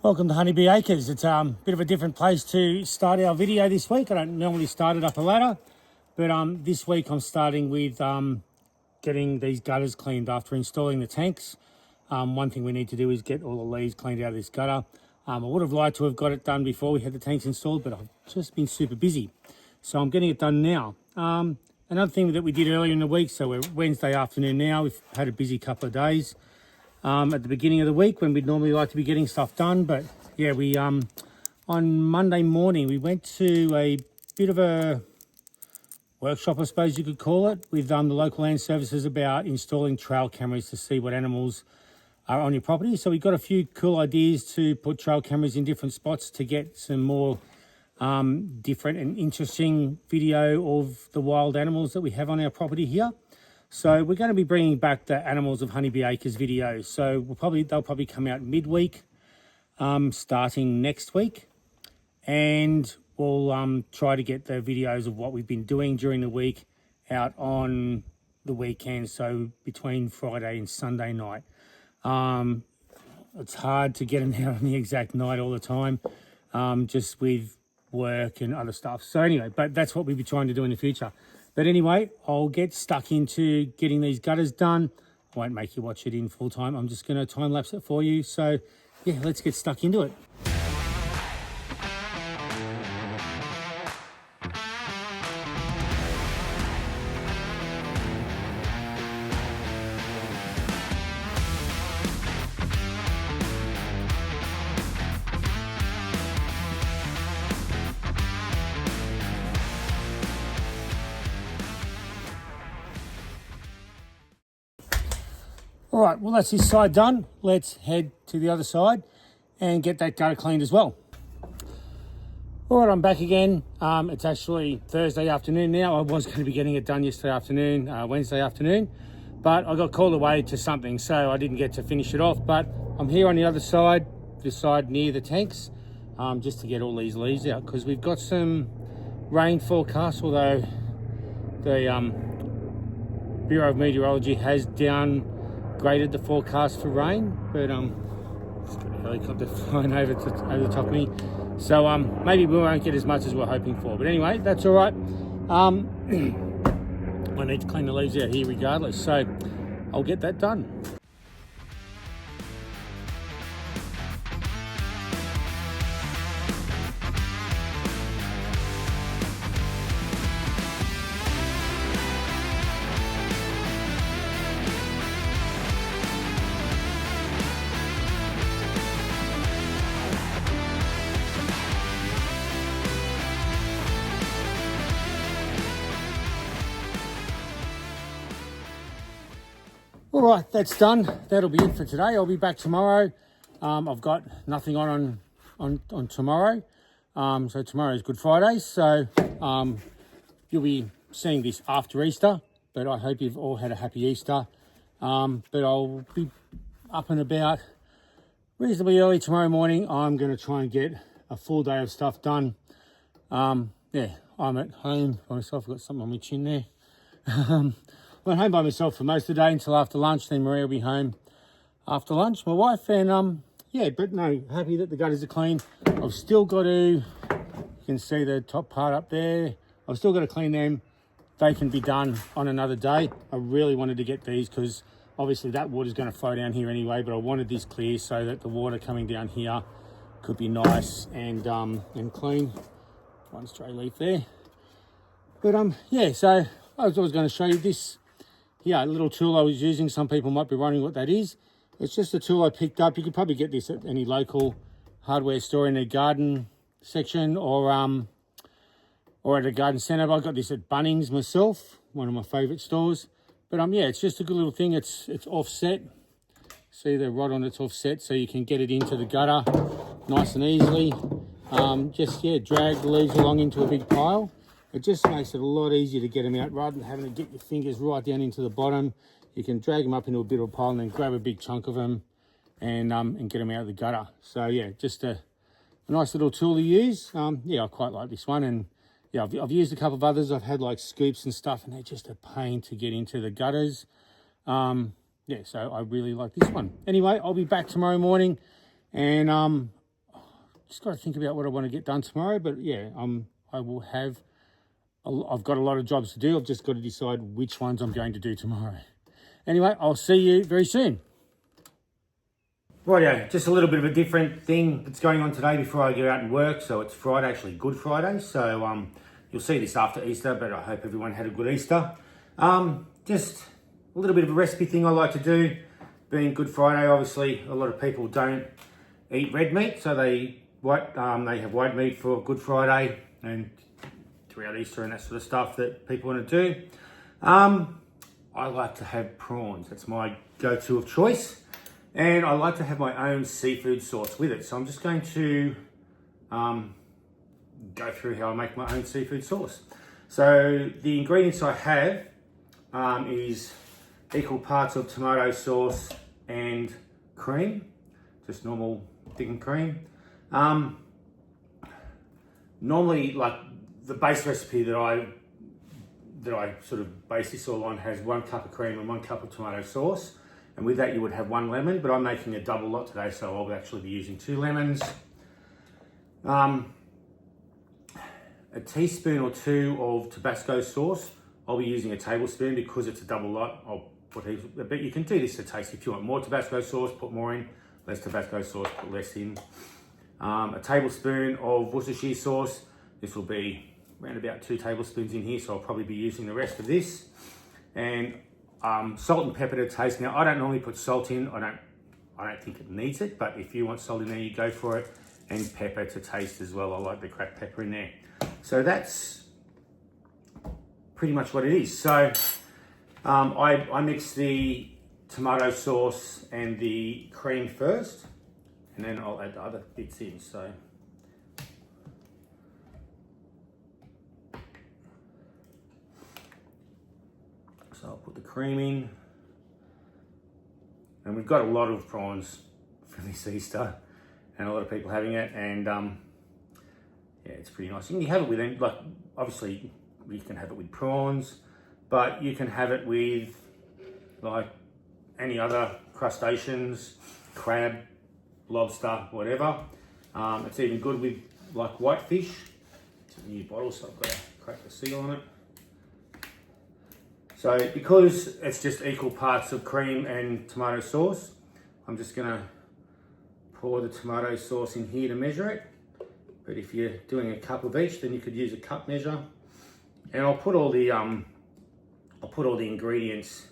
Welcome to Honeybee Acres. It's a bit of a different place to start our video this week. I don't normally start it up a ladder, but this week I'm starting with getting these gutters cleaned after installing the tanks. One thing we need to do is get all the leaves cleaned out of this gutter. I would have liked to have got it done before we had the tanks installed, but I've just been super busy. So I'm getting it done now. Another thing that we did earlier in the week, so we're Wednesday afternoon now, we've had a busy couple of days. At the beginning of the week when we'd normally like to be getting stuff done, but yeah, we on Monday morning we went to a bit of a workshop, I suppose you could call it, with the local land services about installing trail cameras to see what animals are on your property. So we got a few cool ideas to put trail cameras in different spots to get some more different and interesting video of the wild animals that we have on our property here. So we're going to be bringing back the Animals of Honeybee Acres videos. So they'll probably come out midweek, starting next week, and we'll try to get the videos of what we've been doing during the week out on the weekend. So between Friday and Sunday night. It's hard to get them out on the exact night all the time, just with work and other stuff. So anyway, but that's what we'll be trying to do in the future. But anyway, I'll get stuck into getting these gutters done. I won't make you watch it in full time. I'm just going to time lapse it for you. So yeah, let's get stuck into it. All right, well, that's this side done. Let's head to the other side and get that gutter cleaned as well. All right, I'm back again. It's actually Thursday afternoon now. I was going to be getting it done yesterday afternoon, Wednesday afternoon, but I got called away to something, so I didn't get to finish it off. But I'm here on the other side, this side near the tanks, just to get all these leaves out, because we've got some rain forecast, although the Bureau of Meteorology has downgraded the forecast for rain, but just got a helicopter flying over the top of me, so maybe we won't get as much as we're hoping for, but anyway, that's all right. I need to clean the leaves out here regardless, so I'll get that done. All right, that's done. That'll be it for today. I'll be back tomorrow. I've got nothing on tomorrow. So tomorrow is Good Friday. So you'll be seeing this after Easter, but I hope you've all had a happy Easter. But I'll be up and about reasonably early tomorrow morning. I'm going to try and get a full day of stuff done. Yeah, I'm at home by myself. I've got something on my chin there. I'm at home by myself for most of the day until after lunch. Then Maria will be home after lunch, my wife, and yeah, but no, happy that the gutters are clean. I've still got to, you can see the top part up there, I've still got to clean them. They can be done on another day. I really wanted to get these because obviously that water is going to flow down here anyway, but I wanted this clear so that the water coming down here could be nice and clean. One stray leaf there, but yeah, so I was going to show you this. Yeah, a little tool I was using. Some people might be wondering what that is. It's just a tool I picked up. You could probably get this at any local hardware store in their garden section or at a garden centre. I got this at Bunnings myself, one of my favourite stores. But yeah, it's just a good little thing. It's offset. See the rod on it's offset, so you can get it into the gutter nice and easily. Just drag the leaves along into a big pile. It just makes it a lot easier to get them out rather than having to get your fingers right down into the bottom. You can drag them up into a bit of a pile and then grab a big chunk of them and get them out of the gutter. So yeah, just a nice little tool to use. Yeah, I quite like this one, and yeah, I've used a couple of others. I've had like scoops and stuff, and they're just a pain to get into the gutters. Yeah, so I really like this one. Anyway, I'll be back tomorrow morning, and just got to think about what I want to get done tomorrow. But yeah, I will have. I've got a lot of jobs to do. I've just got to decide which ones I'm going to do tomorrow. Anyway, I'll see you very soon. Rightio, just a little bit of a different thing that's going on today before I go out and work. So it's Friday, actually Good Friday. So you'll see this after Easter, but I hope everyone had a good Easter. Just a little bit of a recipe thing I like to do. Being Good Friday, obviously a lot of people don't eat red meat, so they have white meat for Good Friday and throughout Easter and that sort of stuff that people want to do. I like to have prawns. That's my go-to of choice. And I like to have my own seafood sauce with it. So I'm just going to go through how I make my own seafood sauce. So the ingredients I have is equal parts of tomato sauce and cream, just normal thickened cream. Normally, like the base recipe that I sort of base this all on has 1 cup of cream and 1 cup of tomato sauce. And with that, you would have 1 lemon, but I'm making a double lot today, so I'll actually be using 2 lemons. A teaspoon or 2 of Tabasco sauce. I'll be using a tablespoon because it's a double lot. But you can do this to taste. If you want more Tabasco sauce, put more in. Less Tabasco sauce, put less in. A tablespoon of Worcestershire sauce. This will be around about 2 tablespoons in here, so I'll probably be using the rest of this. And salt and pepper to taste. Now, I don't normally put salt in. I don't think it needs it, but if you want salt in there, you go for it. And pepper to taste as well. I like the cracked pepper in there. So that's pretty much what it is. So I mix the tomato sauce and the cream first, and then I'll add the other bits in. So I'll put the cream in. And we've got a lot of prawns for this Easter and a lot of people having it, and yeah, it's pretty nice. You can have it with, like, obviously you can have it with prawns, but you can have it with like any other crustaceans, crab, lobster, whatever. It's even good with like whitefish. It's a new bottle, so I've got to crack the seal on it. So because it's just equal parts of cream and tomato sauce, I'm just gonna pour the tomato sauce in here to measure it. But if you're doing a cup of each, then you could use a cup measure. And I'll put all the ingredients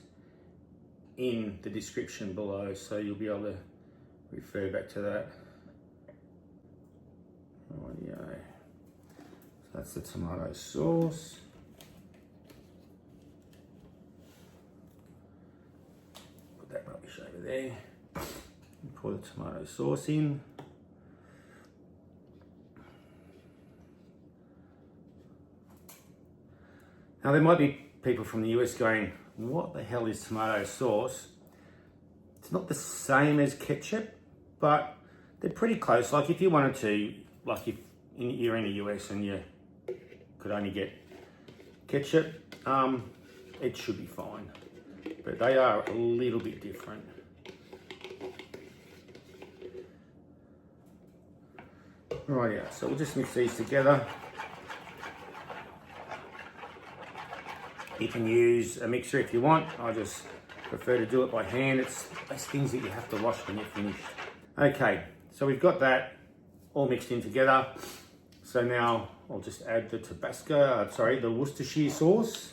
in the description below, so you'll be able to refer back to that. Rightio. So that's the tomato sauce. Put that rubbish over there. And pour the tomato sauce in. Now there might be people from the US going, what the hell is tomato sauce? It's not the same as ketchup, but they're pretty close. Like if you wanted to, like if you're in the US and you could only get ketchup, it should be fine. But they are a little bit different. Rightio, so we'll just mix these together. You can use a mixer if you want. I just prefer to do it by hand. It's less things that you have to wash when you're finished. Okay, so we've got that all mixed in together. So now I'll just add the the Worcestershire sauce.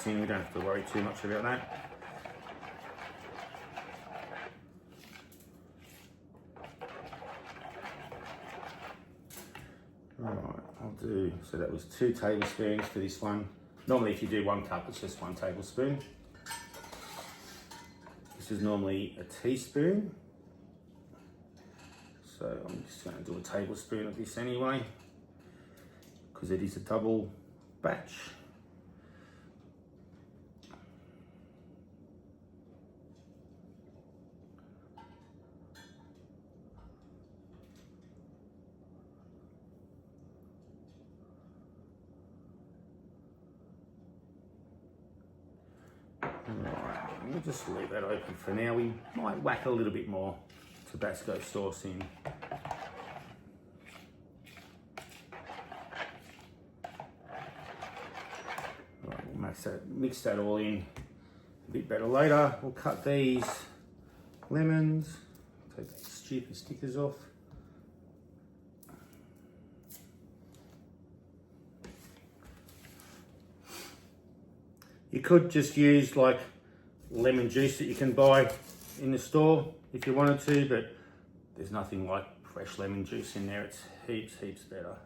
We don't have to worry too much about that. All right, I'll do, so that was 2 tablespoons for this one. Normally if you do 1 cup, it's just 1 tablespoon. This is normally a teaspoon. So I'm just going to do a tablespoon of this anyway, because it is a double batch. we'll just leave that open for now. We might whack a little bit more Tabasco sauce in. Right, we'll mix that all in a bit better later. We'll cut these lemons, take these stupid stickers off. You could just use like lemon juice that you can buy in the store if you wanted to, but there's nothing like fresh lemon juice in there. It's heaps better.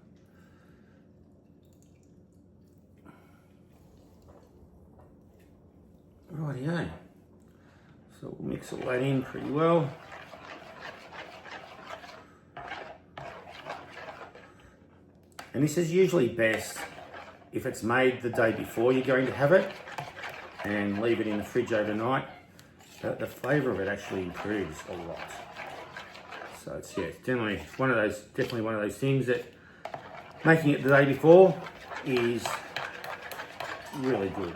Rightio. So we'll mix all that in pretty well. And this is usually best if it's made the day before you're going to have it and leave it in the fridge overnight. The flavour of it actually improves a lot. So it's definitely one of those things that making it the day before is really good.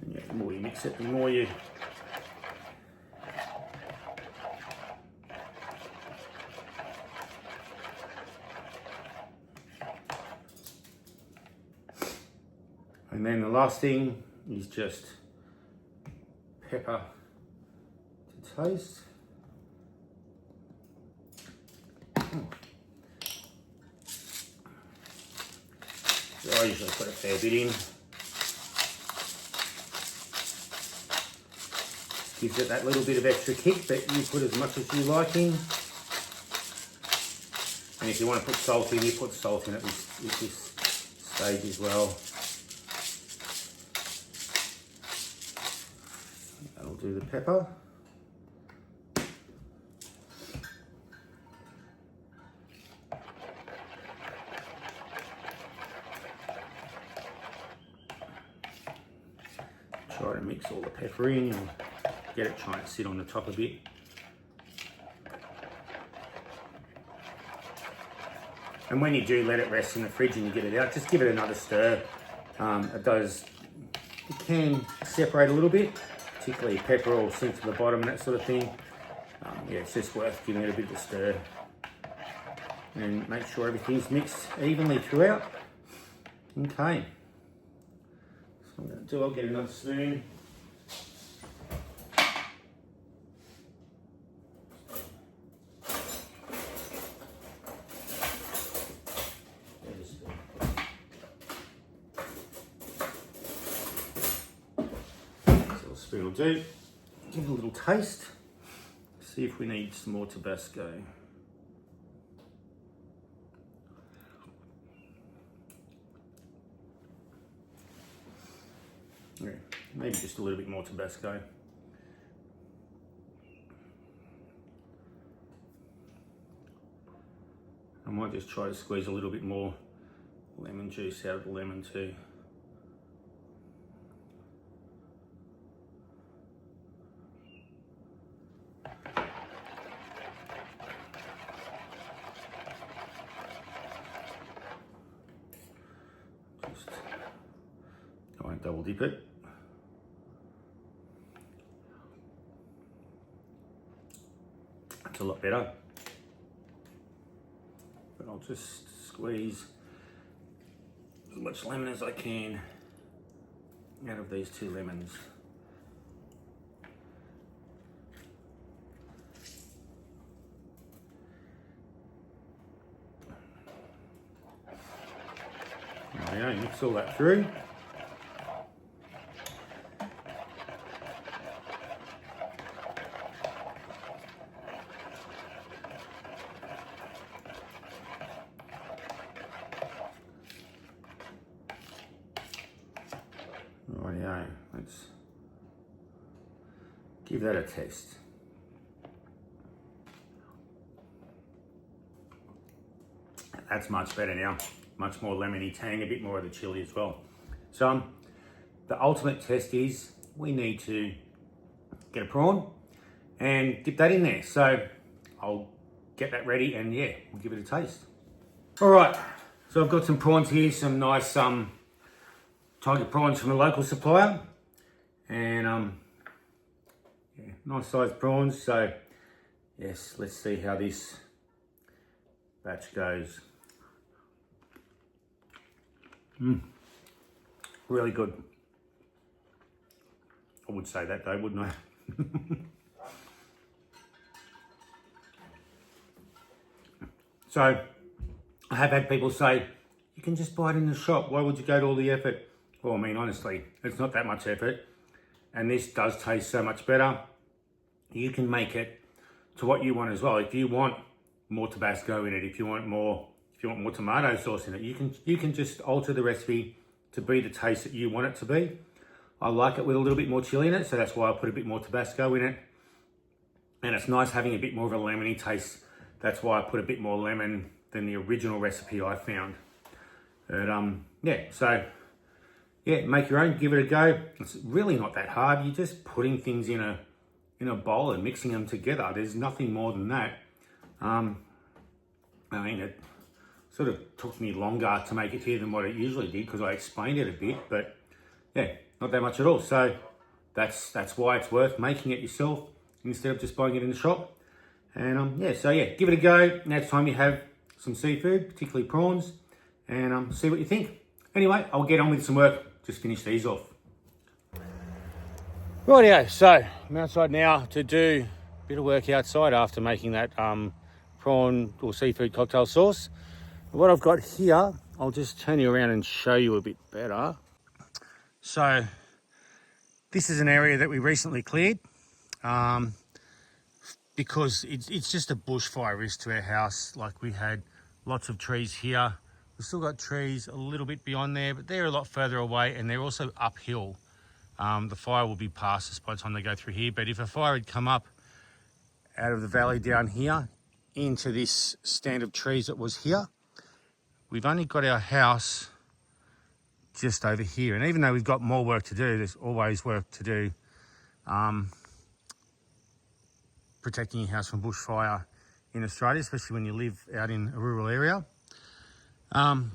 And the more you mix it, the more you And then the last thing is just pepper to taste. So I usually put a fair bit in. Gives it that little bit of extra kick, but you put as much as you like in. And if you want to put salt in, you put salt in at this stage as well. That'll do the pepper. Try to mix all the pepper in and get it trying to sit on the top a bit. And when you do let it rest in the fridge and you get it out, just give it another stir. It can separate a little bit, particularly pepper will sink to the bottom and that sort of thing. Yeah, it's just worth giving it a bit of a stir. And make sure everything's mixed evenly throughout. Okay. So what I'm going to do, I'll get another spoon. Spoon will do. Give it a little taste. See if we need some more Tabasco. Yeah, maybe just a little bit more Tabasco. I might just try to squeeze a little bit more lemon juice out of the lemon too. I won't double dip it. That's a lot better. But I'll just squeeze as much lemon as I can out of these two lemons. There you go, mix all that through. Rightio, let's give that a taste. That's much better now. Much more lemony tang, a bit more of the chili as well. So the ultimate test is we need to get a prawn and dip that in there. So I'll get that ready and yeah, we'll give it a taste. All right, so I've got some prawns here, some nice tiger prawns from a local supplier, and yeah, nice sized prawns. So yes, let's see how this batch goes. Really good. I would say that though, wouldn't I? So I have had people say, you can just buy it in the shop. Why would you go to all the effort? Well, I mean, honestly, it's not that much effort. And this does taste so much better. You can make it to what you want as well. If you want more Tabasco in it, if you want more tomato sauce in it, you can just alter the recipe to be the taste that you want it to be. I like it with a little bit more chili in it, so that's why I put a bit more Tabasco in it. And it's nice having a bit more of a lemony taste. That's why I put a bit more lemon than the original recipe I found. But yeah, so yeah, make your own, give it a go. It's really not that hard. You're just putting things in a bowl and mixing them together. There's nothing more than that. I mean, it sort of took me longer to make it here than what it usually did because I explained it a bit, but yeah, not that much at all. So that's why it's worth making it yourself instead of just buying it in the shop. And yeah, so yeah, give it a go. Next time you have some seafood, particularly prawns, and see what you think. Anyway, I'll get on with some work. Just finish these off. Rightio, so I'm outside now to do a bit of work outside after making that prawn or seafood cocktail sauce. What I've got here, I'll just turn you around and show you a bit better. So this is an area that we recently cleared because it's just a bushfire risk to our house. Like, we had lots of trees here. We've still got trees a little bit beyond there, but they're a lot further away and they're also uphill. The fire will be past us by the time they go through here. But if a fire had come up out of the valley down here into this stand of trees that was here, we've only got our house just over here. And even though we've got more work to do, there's always work to do protecting your house from bushfire in Australia, especially when you live out in a rural area.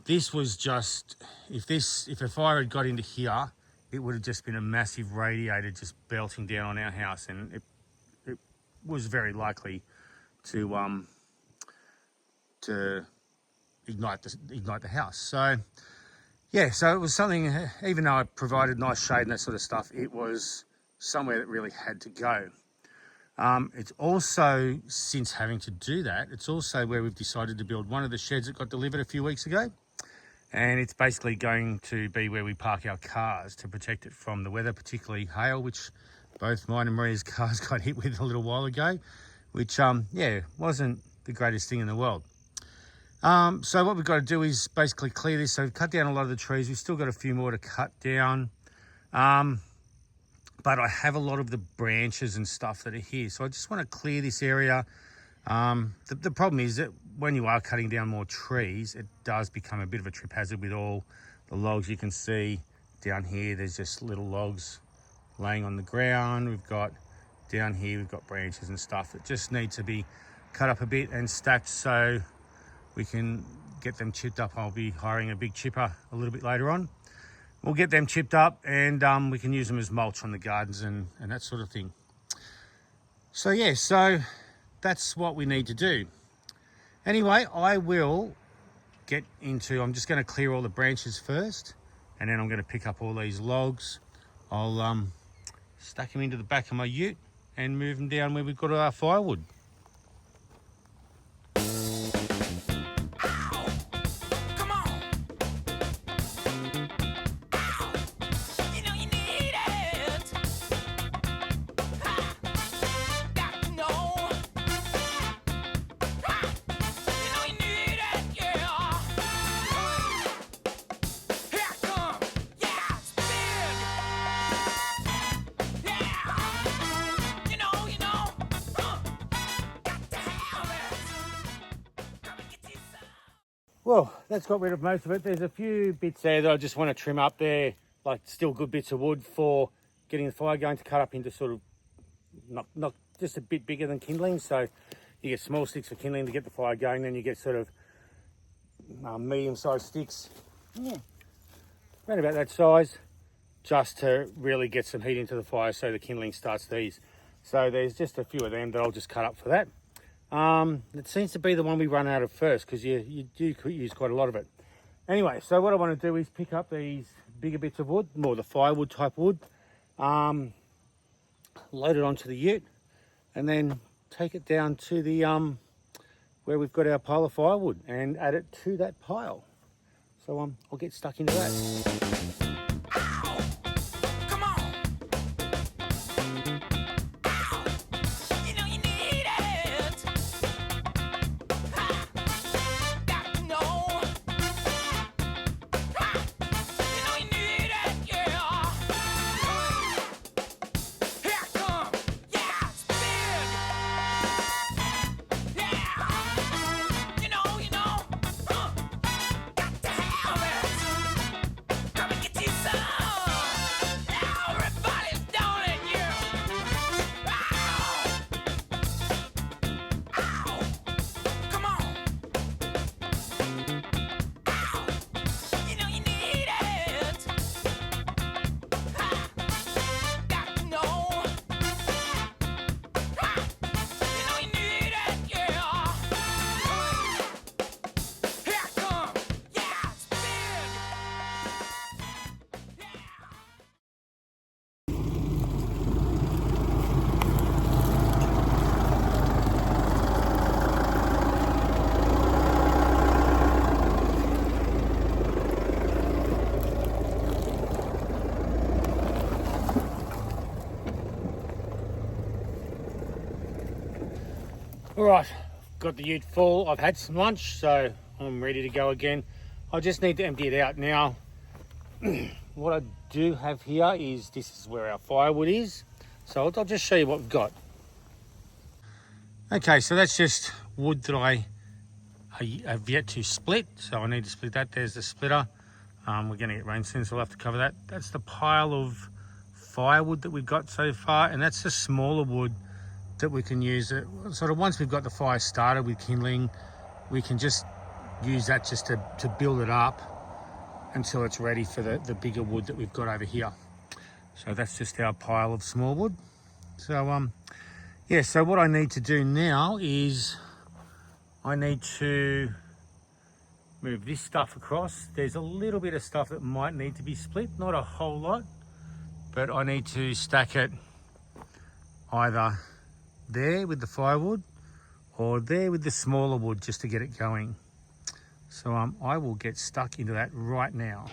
This was just, if a fire had got into here, it would have just been a massive radiator just belting down on our house, and it was very likely to ignite the house. So yeah, so it was something, even though I provided nice shade and that sort of stuff, it was somewhere that really had to go. It's also, since having to do that, it's also where we've decided to build one of the sheds that got delivered a few weeks ago. And it's basically going to be where we park our cars to protect it from the weather, particularly hail, which both mine and Maria's cars got hit with a little while ago, which, yeah, wasn't the greatest thing in the world. So what we've got to do is basically clear this. So we've cut down a lot of the trees. We've still got a few more to cut down. But I have a lot of the branches and stuff that are here. So I just want to clear this area. The problem is that when you are cutting down more trees, it does become a bit of a trip hazard with all the logs. You can see down here, there's just little logs laying on the ground. We've got down here, we've got branches and stuff that just need to be cut up a bit and stacked so we can get them chipped up. I'll be hiring a big chipper a little bit later on. We'll get them chipped up and we can use them as mulch on the gardens and that sort of thing. So yeah, so that's what we need to do. Anyway, I will get into, I'm just going to clear all the branches first, and then I'm going to pick up all these logs. I'll stack them into the back of my ute and move them down where we've got our firewood. Well, that's got rid of most of it. There's a few bits there that I just want to trim up there, like still good bits of wood for getting the fire going, to cut up into sort of not just a bit bigger than kindling. So you get small sticks for kindling to get the fire going, then you get sort of medium-sized sticks, around about that size, just to really get some heat into the fire so the kindling starts to ease. So there's just a few of them that I'll just cut up for that. It seems to be the one we run out of first, because you do use quite a lot of it. Anyway, so what I want to do is pick up these bigger bits of wood, more the firewood type wood, load it onto the ute, and then take it down to the where we've got our pile of firewood and add it to that pile. So I'll get stuck into that. All right, got the ute full. I've had some lunch, so I'm ready to go again. I just need to empty it out now. What I do have here is, this is where our firewood is. So I'll just show you what we've got. Okay, so that's just wood that I have yet to split. So I need to split that. There's the splitter. We're going to get rain soon, so we'll have to cover that. That's the pile of firewood that we've got so far, and that's the smaller wood that we can use. It sort of, once we've got the fire started with kindling, we can just use that just to build it up until it's ready for the bigger wood that we've got over here. So that's just our pile of small wood. So yeah, so what I need to do now is I need to move this stuff across. There's a little bit of stuff that might need to be split, not a whole lot, but I need to stack it either there with the firewood or there with the smaller wood just to get it going. So I will get stuck into that right now.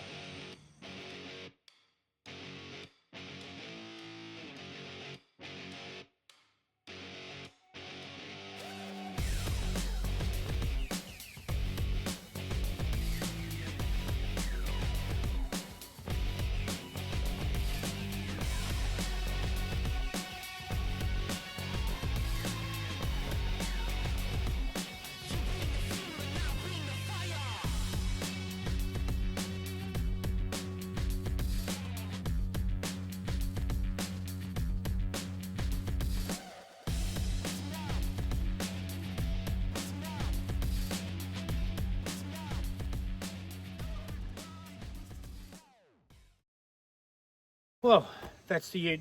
Well, that's the ute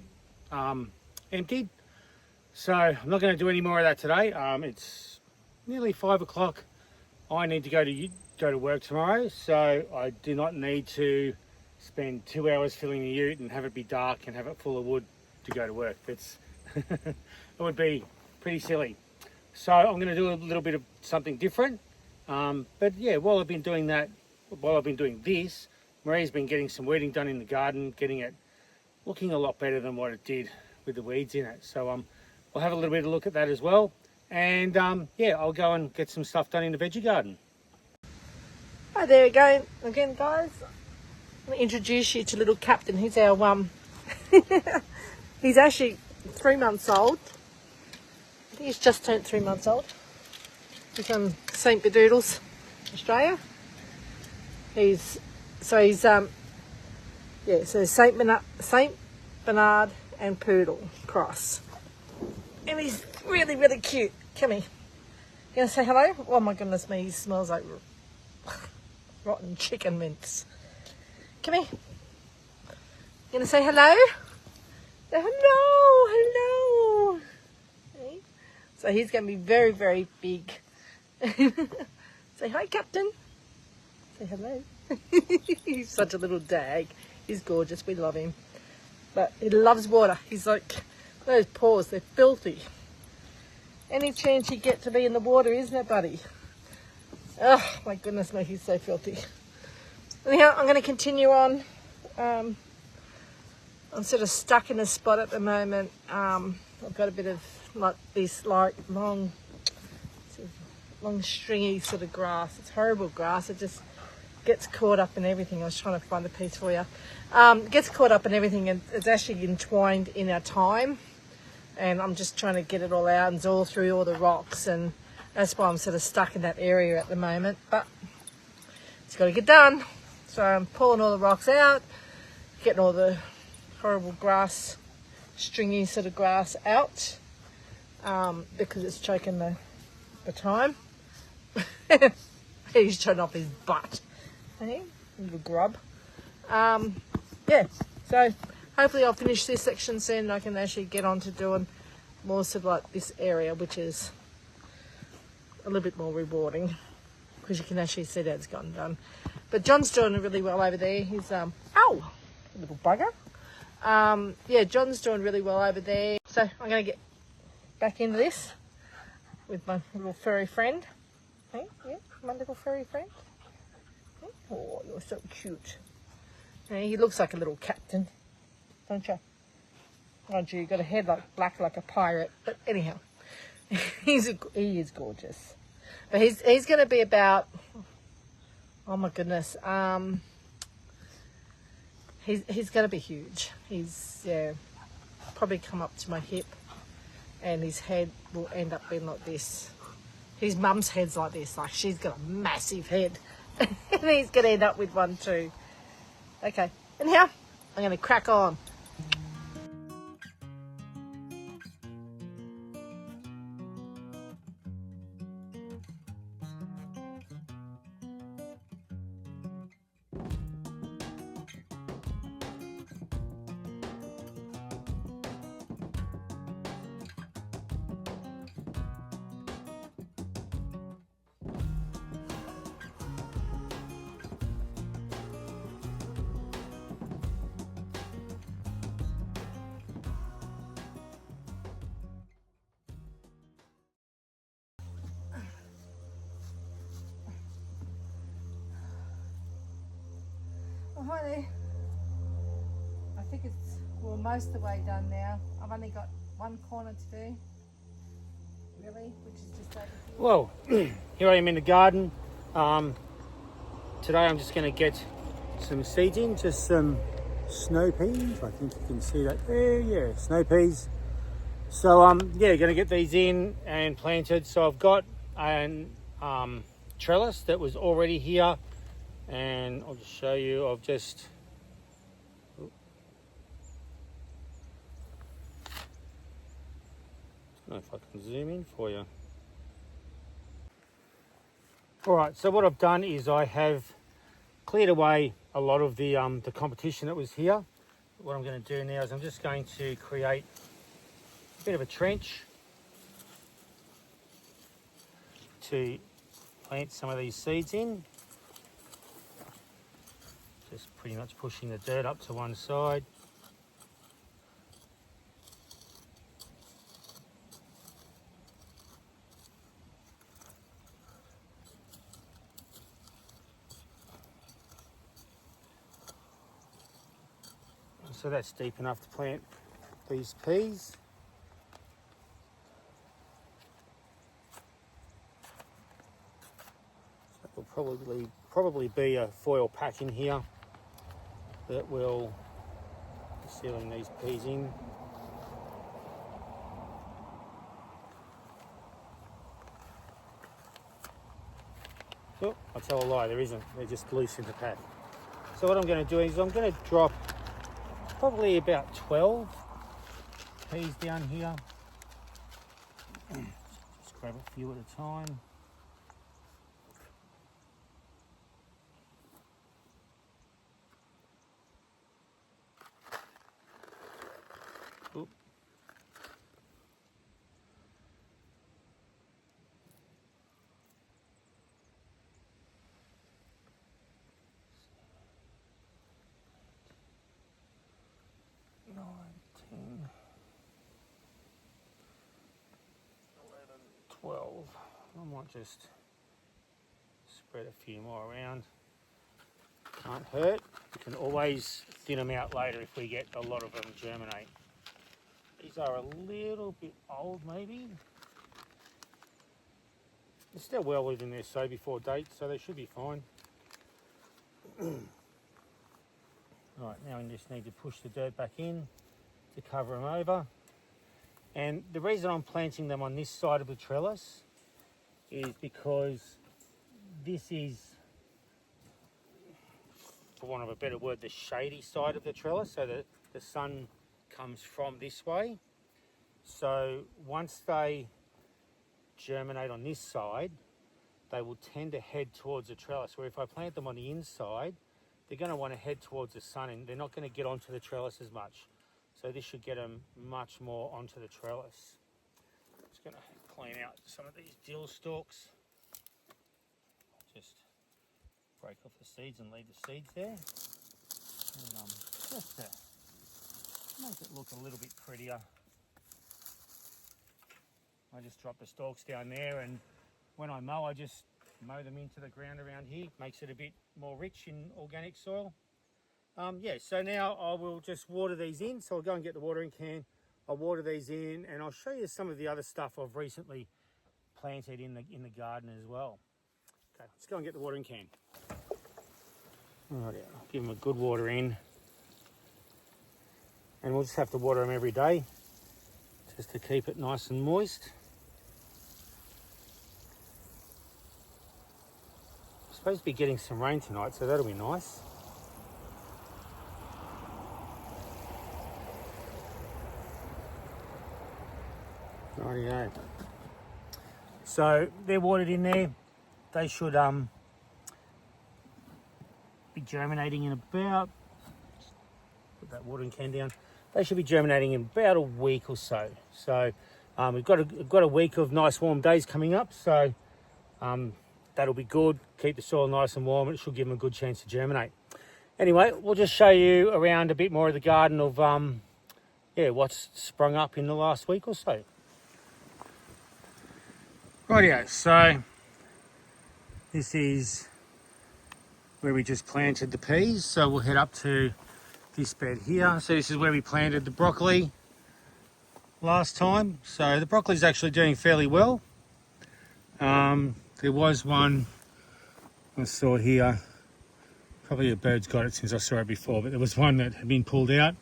emptied. So I'm not going to do any more of that today. It's nearly 5 o'clock. I need to go to work tomorrow, so I do not need to spend 2 hours filling the ute and have it be dark and have it full of wood to go to work. It's it would be pretty silly. So I'm going to do a little bit of something different. But yeah, while I've been doing this, Maria's been getting some weeding done in the garden, getting it looking a lot better than what it did with the weeds in it. So we'll have a little bit of a look at that as well. And yeah, I'll go and get some stuff done in the veggie garden. Hi there again, guys. Let me introduce you to little Captain. He's our he's actually 3 months old. I think he's just turned 3 months old. He's from St. Bedoodles, Australia. He's St. Bernard and Poodle cross. And he's really, really cute. Come here. You gonna say hello? Oh my goodness me, he smells like rotten chicken mince. Come here. You gonna say hello? Say hello, hello. Okay. So he's gonna be very, very big. Say hi, Captain. Say hello. He's such a little dag. He's gorgeous. We love him. But he loves water. He's like, those paws, they're filthy. Any chance you get to be in the water, isn't it, buddy? Oh, my goodness me, he's so filthy. Anyhow, I'm going to continue on. I'm sort of stuck in a spot at the moment. I've got a bit of like this like long stringy sort of grass. It's horrible grass. It just gets caught up in everything. I was trying to find a piece for you. Gets caught up in everything, and it's actually entwined in our thyme. And I'm just trying to get it all out and it's all through all the rocks, and that's why I'm sort of stuck in that area at the moment. But it's got to get done. So I'm pulling all the rocks out, getting all the horrible grass, stringy sort of grass out, because it's choking the thyme. He's showing off his butt. Hey, little grub. Yeah, so hopefully I'll finish this section soon and I can actually get on to doing more sort of like this area, which is a little bit more rewarding because you can actually see that it's gotten done. But John's doing really well over there. He's, ow, little bugger. Yeah, John's doing really well over there. So I'm going to get back into this with my little furry friend. Hey, yeah, my little furry friend. Oh, you're so cute. Yeah, he looks like a little captain, don't you? Mind you, got a head like black like a pirate. But anyhow, he is gorgeous. But he's going to be about, oh my goodness, he's going to be huge. He's, yeah, probably come up to my hip, and his head will end up being like this. His mum's head's like this, like she's got a massive head. And he's going to end up with one too. Okay, anyhow, I'm going to crack on. Oh, hi there. I think we're most of the way done now. I've only got one corner to do, really, which is just over here. Well, here I am in the garden. Today I'm just going to get some seeds in, just some snow peas. I think you can see that there. Yeah, snow peas. So yeah, going to get these in and planted. So I've got an trellis that was already here, and I'll just show you. I've just I don't know if I can zoom in for you. All right, so what I've done is I have cleared away a lot of the competition that was here. What I'm going to do now is I'm just going to create a bit of a trench to plant some of these seeds in. Just pretty much pushing the dirt up to one side. So that's deep enough to plant these peas. So there'll probably be a foil pack in here that will be sealing these peas in. Oh, I'll tell a lie, there isn't. They're just loose in the pack. So what I'm going to do is I'm going to drop probably about 12 peas down here. Just grab a few at a time. Oop. Nine, 10, 11, 12. I might just spread a few more around. Can't hurt. You can always thin them out later if we get a lot of them germinate. These are a little bit old maybe. They're still well within their sow before date, so they should be fine. Right, now we just need to push the dirt back in to cover them over. And the reason I'm planting them on this side of the trellis is because this is, for want of a better word, the shady side of the trellis, so that the sun comes from this way. So once they germinate on this side, they will tend to head towards the trellis, where if I plant them on the inside, they're going to want to head towards the sun and they're not going to get onto the trellis as much. So this should get them much more onto the trellis. Just going to clean out some of these dill stalks. Just break off the seeds and leave the seeds there. And just to make it look a little bit prettier, I just drop the stalks down there, and when I mow, I just mow them into the ground around here. Makes it a bit more rich in organic soil. Yeah, so now I will just water these in. So I'll go and get the watering can. I'll water these in, and I'll show you some of the other stuff I've recently planted in the garden as well. Okay, let's go and get the watering can. All right, I'll give them a good water in. And we'll just have to water them every day, just to keep it nice and moist. I'm supposed to be getting some rain tonight, so that'll be nice. Rightio. So they're watered in there. They should be germinating in about, put that watering can down. They should be germinating in about a week or so. So we've got a week of nice warm days coming up. So that'll be good. Keep the soil nice and warm. It should give them a good chance to germinate. Anyway, we'll just show you around a bit more of the garden of what's sprung up in the last week or so. Rightio, so this is where we just planted the peas. So we'll head up to this bed here. So this is where we planted the broccoli last time. So the broccoli is actually doing fairly well. There was one I saw here. Probably a bird's got it since I saw it before, but there was one that had been pulled out.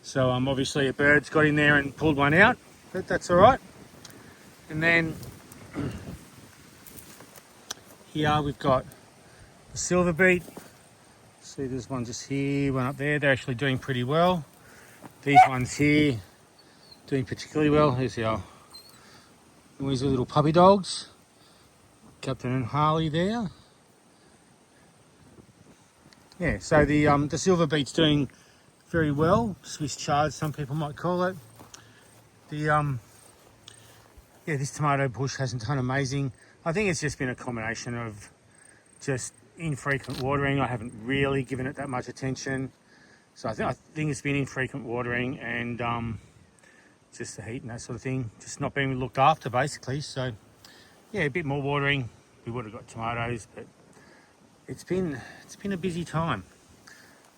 So obviously a bird's got in there and pulled one out, but that's all right. And then here we've got the silver beet. See, there's one just here, one up there. They're actually doing pretty well. These ones here doing particularly well. Here's our noisy little puppy dogs, Captain and Harley there. Yeah, so the silver beet's doing very well. Swiss chard, some people might call it. This tomato bush hasn't done amazing. I think it's just been a combination of just infrequent watering. I haven't really given it that much attention. So I think it's been infrequent watering and just the heat and that sort of thing. Just not being looked after basically. So yeah, a bit more watering. We would have got tomatoes, but it's been a busy time.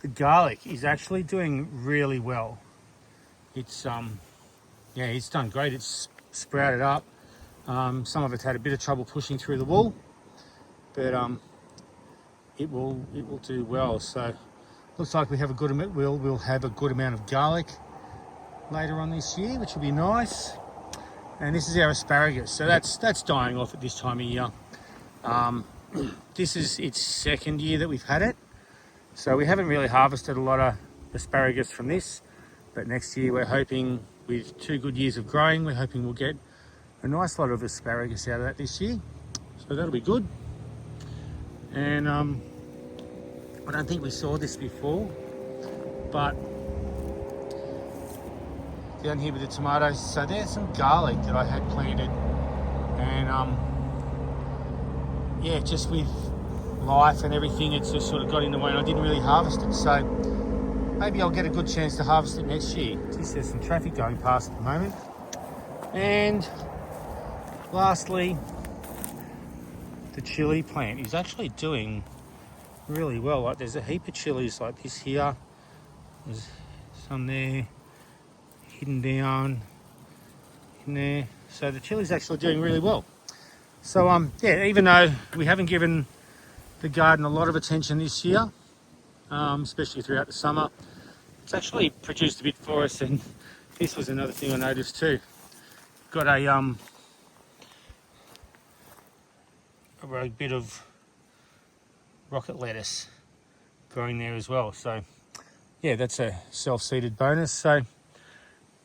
The garlic is actually doing really well. It's it's done great. It's sprouted up. Some of it's had a bit of trouble pushing through the wall, but it will do well. So looks like we'll have a good amount of garlic later on this year, which will be nice. And this is our asparagus. So that's dying off at this time of year. This is its second year that we've had it. So we haven't really harvested a lot of asparagus from this, but next year we're hoping, with 2 good years of growing, we're hoping we'll get a nice lot of asparagus out of that this year. So that'll be good. And I don't think we saw this before, but down here with the tomatoes. So there's some garlic that I had planted, and yeah, just with life and everything, it's just sort of got in the way, and I didn't really harvest it. So maybe I'll get a good chance to harvest it next year. Just there's some traffic going past at the moment. And lastly, the chili plant is actually doing really well. Like there's a heap of chilies like this here. There's some there, hidden down in there. So the chili's actually doing really well. So yeah, even though we haven't given the garden a lot of attention this year, especially throughout the summer, it's actually produced a bit for us. And this was another thing I noticed too. Got a bit of rocket lettuce growing there as well. So yeah, that's a self-seeded bonus. So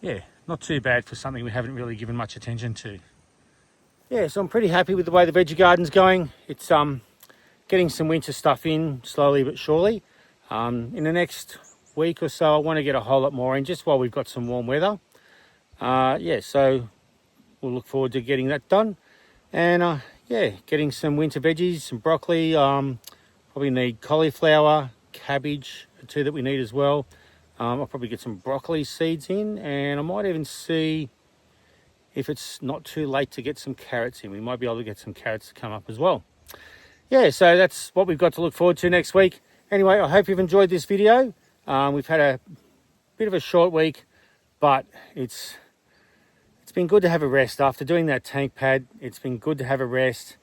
yeah, not too bad for something we haven't really given much attention to. Yeah, so I'm pretty happy with the way the veggie garden's going. It's getting some winter stuff in slowly but surely. In the next week or so, I want to get a whole lot more in just while we've got some warm weather. Yeah, so we'll look forward to getting that done. And yeah, getting some winter veggies, some broccoli, probably need cauliflower, cabbage, the two that we need as well. I'll probably get some broccoli seeds in, and I might even see if it's not too late to get some carrots in. We might be able to get some carrots to come up as well. Yeah, so that's what we've got to look forward to next week. Anyway, I hope you've enjoyed this video. We've had a bit of a short week, but it's been good to have a rest. After doing that tank pad, it's been good to have a rest.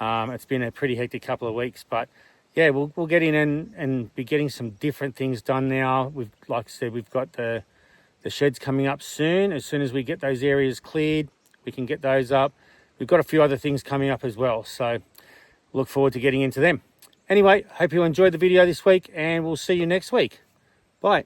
It's been a pretty hectic couple of weeks, but yeah, we'll get in and be getting some different things done now. Like I said, we've got the sheds coming up soon. As soon as we get those areas cleared, we can get those up. We've got a few other things coming up as well, so look forward to getting into them. Anyway, hope you enjoyed the video this week, and we'll see you next week. Bye.